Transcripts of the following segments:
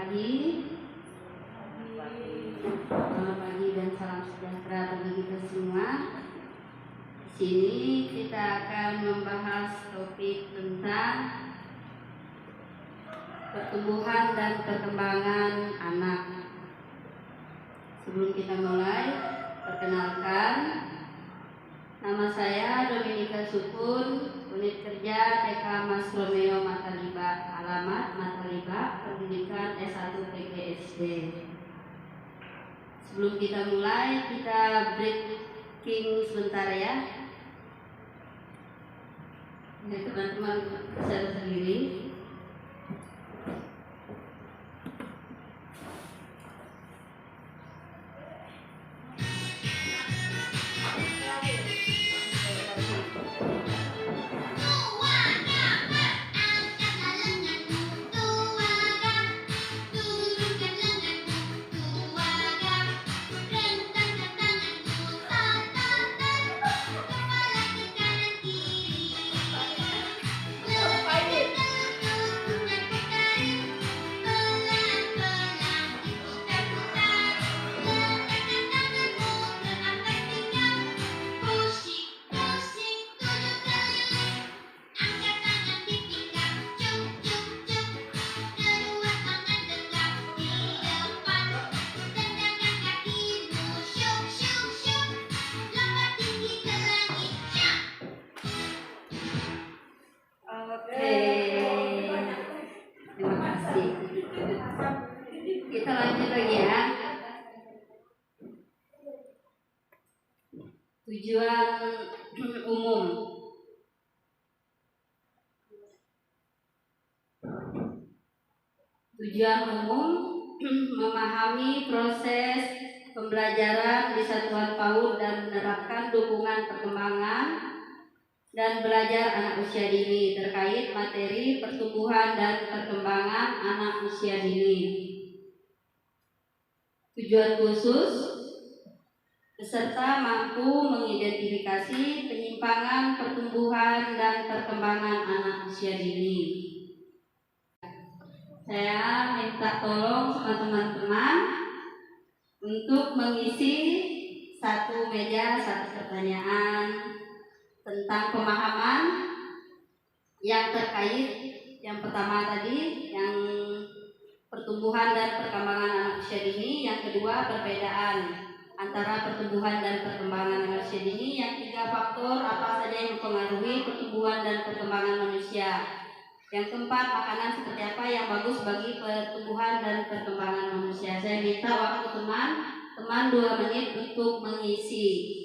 pagi. Selamat pagi dan salam sejahtera bagi kita semua. Di sini kita akan membahas topik tentang pertumbuhan dan perkembangan anak. Sebelum kita mulai, perkenalkan, nama saya Dominika Sukun, unit kerja TK Mas Romeo Mataliba, alamat Mataliba, pendidikan S1 PGSD. Sebelum kita mulai, kita breaking sebentar ya. Ini teman-teman bisa berdiri. Kita lanjut lagi ya. Tujuan umum. Tujuan umum memahami proses pembelajaran di satuan PAUD dan menerapkan dukungan perkembangan dan belajar anak usia dini terkait materi pertumbuhan dan perkembangan anak usia dini. Tujuan khusus, peserta mampu mengidentifikasi penyimpangan pertumbuhan dan perkembangan anak usia dini. Saya minta tolong sama teman-teman untuk mengisi satu meja, satu pertanyaan tentang pemahaman yang terkait yang pertama tadi, yang pertumbuhan dan perkembangan anak usia dini. Yang kedua, perbedaan antara pertumbuhan dan perkembangan anak usia dini. Yang tiga, faktor apa saja yang mempengaruhi pertumbuhan dan perkembangan manusia. Yang keempat, makanan seperti apa yang bagus bagi pertumbuhan dan perkembangan manusia. Saya minta waktu teman 2 menit untuk mengisi.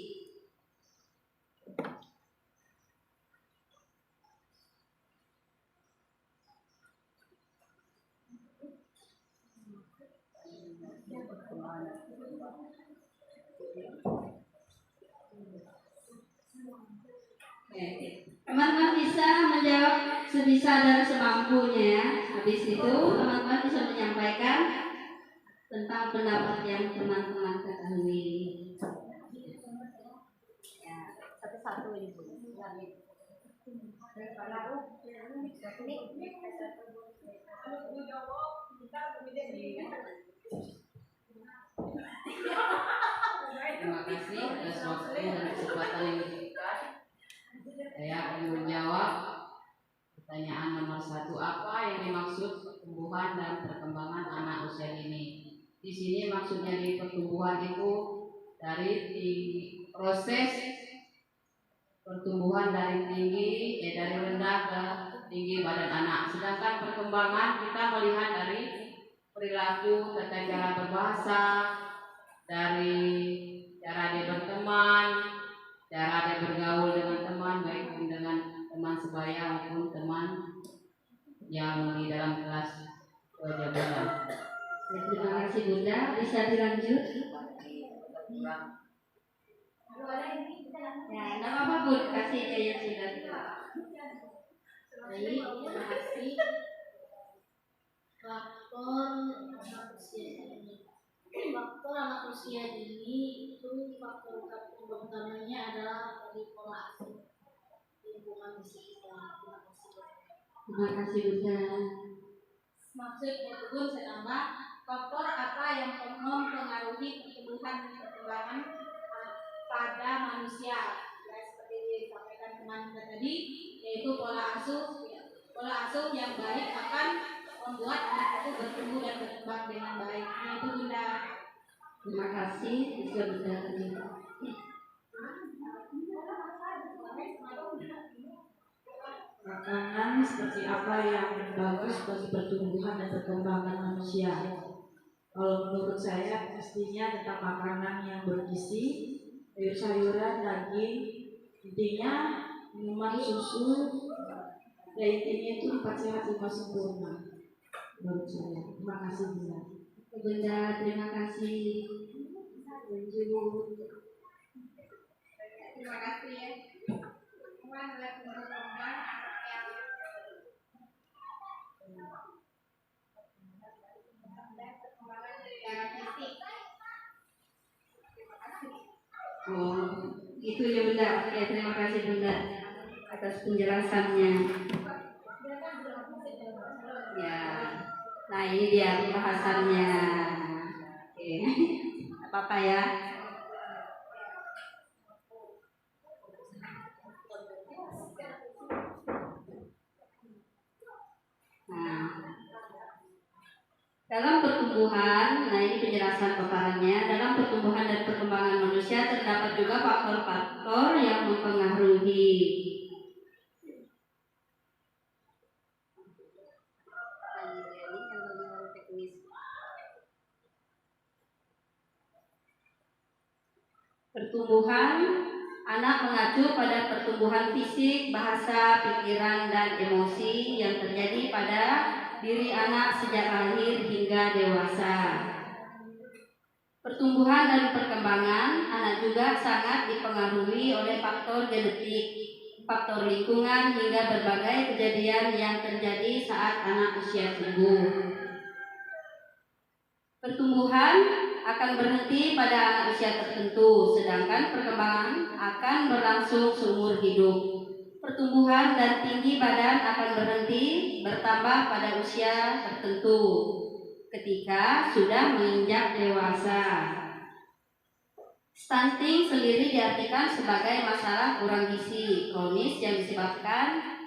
Teman-teman bisa menjawab sebisa dan semampunya ya. Habis itu teman-teman bisa menyampaikan tentang pendapat yang teman-teman ketahui. Ya, satu-satu ini Bu. Terima kasih atas waktu dan kesempatan yang diberikan. Saya akan menjawab pertanyaan nomor 1. Apa yang dimaksud pertumbuhan dan perkembangan anak usia dini? Di sini maksudnya di pertumbuhan itu dari proses pertumbuhan dari dari rendah ke tinggi badan anak. Sedangkan perkembangan kita melihat dari perilaku, tata cara berbahasa, dari cara dia berteman, cara dia bergaul dengan teman, baik dengan teman sebaya maupun teman yang di dalam kelas jabatan. Terima kasih Bunda, bisa dilanjut. Ya, nama apa Bu? Kasih aja yang sudah. Baik, terima kasih. Faktor anak usia dini. Faktor anak usia dini itu faktor utamanya adalah dari pola asuh lingkungan sekitar. Terima kasih Bunda. maksud berkebun saya tambah faktor apa yang mempengaruhi pertumbuhan dan perkembangan pada manusia, ya seperti disampaikan teman kita tadi, yaitu pola asuh yang baik akan membuat anak itu bertumbuh dan berkembang dengan baik. Nah itu Bunda. Terima kasih, sudah bergabung. Makanan seperti apa yang bagus bagi pertumbuhan dan perkembangan manusia? Kalau menurut saya pastinya tentang makanan yang bergizi, sayur-sayuran, daging, intinya minuman, susu, ya intinya itu 4 sehat 5 sempurna menurut saya. Terima kasih Bunda. Bunda, terima kasih. Terima kasih ya. Pertumbuhan adalah perkembangan anak yang perkembangan secara fisik. Terima kasih. Oh, itu ya Bunda. Ya, terima kasih Bunda atas penjelasannya. Ya, nah ini dia pembahasannya. Oke, apa-apa ya. Nah, dalam pertumbuhan, nah ini penjelasan paparannya. Dalam pertumbuhan dan perkembangan manusia terdapat juga faktor-faktor yang mempengaruhi. Pertumbuhan anak mengacu pada pertumbuhan fisik, bahasa, pikiran, dan emosi yang terjadi pada diri anak sejak lahir hingga dewasa. Pertumbuhan dan perkembangan anak juga sangat dipengaruhi oleh faktor genetik, faktor lingkungan, hingga berbagai kejadian yang terjadi saat anak usia tumbuh. Pertumbuhan akan berhenti pada anak usia tertentu, sedangkan perkembangan akan berlangsung seumur hidup. Pertumbuhan dan tinggi badan akan berhenti bertambah pada usia tertentu ketika sudah menginjak dewasa. Stunting sendiri diartikan sebagai masalah kurang gizi kronis yang disebabkan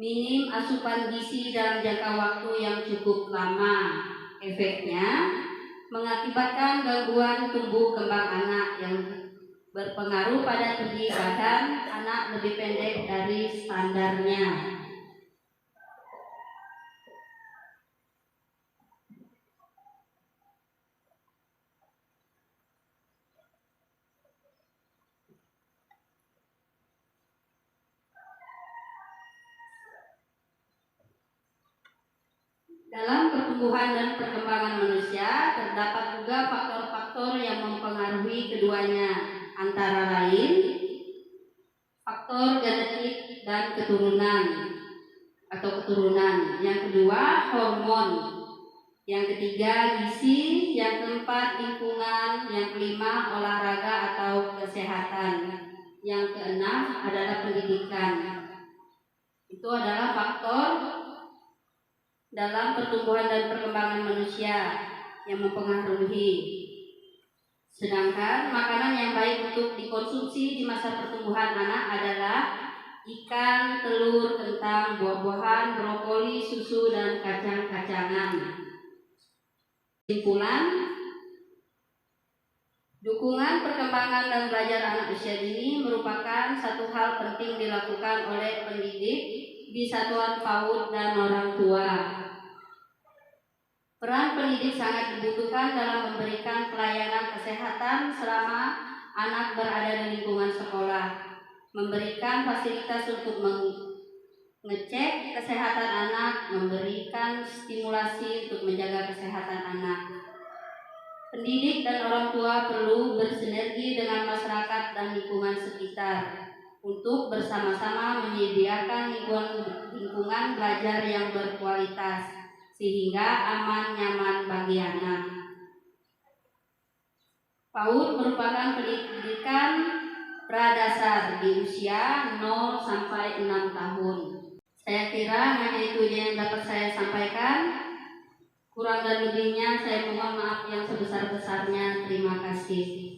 minim asupan gizi dalam jangka waktu yang cukup lama. Efeknya mengakibatkan gangguan tumbuh kembang anak yang berpengaruh pada tinggi badan anak lebih pendek dari standarnya. Dalam pertumbuhan dan perkembangan manusia terdapat juga faktor-faktor yang mempengaruhi keduanya, antara lain faktor genetik dan keturunan. Yang kedua, hormon. Yang ketiga, gizi. Yang keempat, lingkungan. Yang kelima, olahraga atau kesehatan. Yang keenam adalah pendidikan. Itu adalah faktor dalam pertumbuhan dan perkembangan manusia yang mempengaruhi. Sedangkan makanan yang baik untuk dikonsumsi di masa pertumbuhan anak adalah ikan, telur, kentang, buah-buahan, brokoli, susu, dan kacang-kacangan. Kesimpulan, dukungan perkembangan dan belajar anak usia dini merupakan satu hal penting dilakukan oleh pendidik di satuan PAUD dan orang tua. Peran pendidik sangat dibutuhkan dalam memberikan pelayanan kesehatan selama anak berada di lingkungan sekolah, memberikan fasilitas untuk mengecek kesehatan anak, memberikan stimulasi untuk menjaga kesehatan anak. Pendidik dan orang tua perlu bersinergi dengan masyarakat dan lingkungan sekitar untuk bersama-sama menyediakan lingkungan belajar yang berkualitas sehingga aman nyaman bagi anak. PAUD merupakan pendidikan pradasar di usia 0 sampai 6 tahun. Saya kira hanya itu yang dapat saya sampaikan. Kurang dan lebihnya saya mohon maaf yang sebesar-besarnya. Terima kasih.